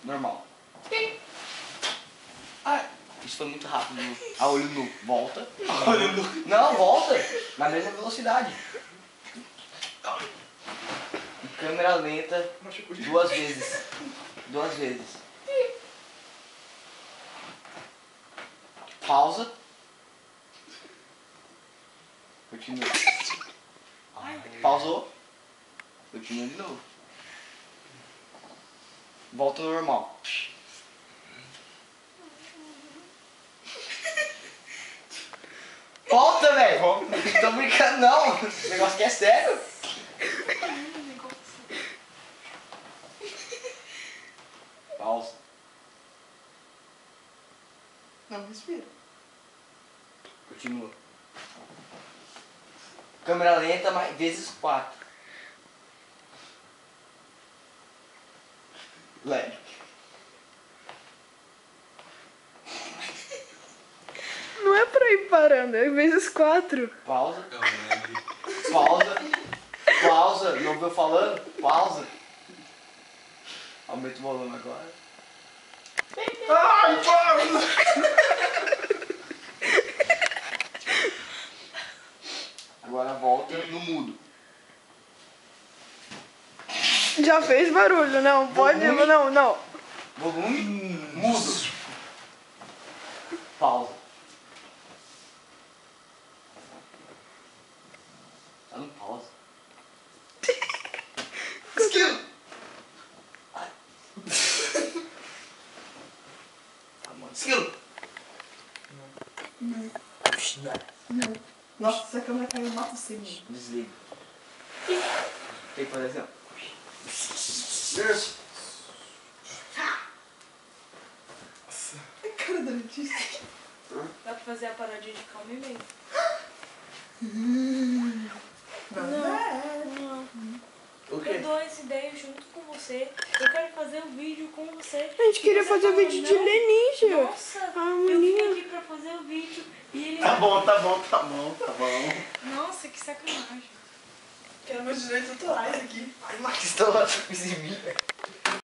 Normal. Ai, isso foi muito rápido. A olho nu. Volta. Olho nu. Não, volta. Na mesma velocidade. Em câmera lenta. 2 vezes. 2 vezes. Pausa. Continua. Pausou. Continua de novo. Volta ao normal. Volta, velho! Não tô brincando não! Esse negócio aqui é sério! Pausa. Não, respira. Continua. Câmera lenta, mais vezes 4. Leve. Não é pra ir parando, é vezes 4. Pausa. Pausa. Pausa. Não ouviu falando? Pausa. Aumenta o volume agora. Ai, pausa! Agora volta no mudo. Já fez barulho, não, pode, Volume. não. Volume. Mudo. Pausa. Tá no pausa. Esquilo! Tá, mano. Esquilo! Não. Nossa, se a câmera caiu, mata você, mano. Desliga. Tem que fazer assim, ó. Isso. A cara da Letícia. Dá pra fazer a paradinha de calma e meio. Não. O Eu quê? dou essa ideia junto com você. Eu quero fazer um vídeo com você. A gente queria Você fazer falou vídeo de não. Lenícia. Nossa, Ah, eu vim menina. aqui pra fazer o vídeo e ele... Tá bom. Nossa, que sacanagem. Quero meus direitos autorais aqui. Estão lá exibir.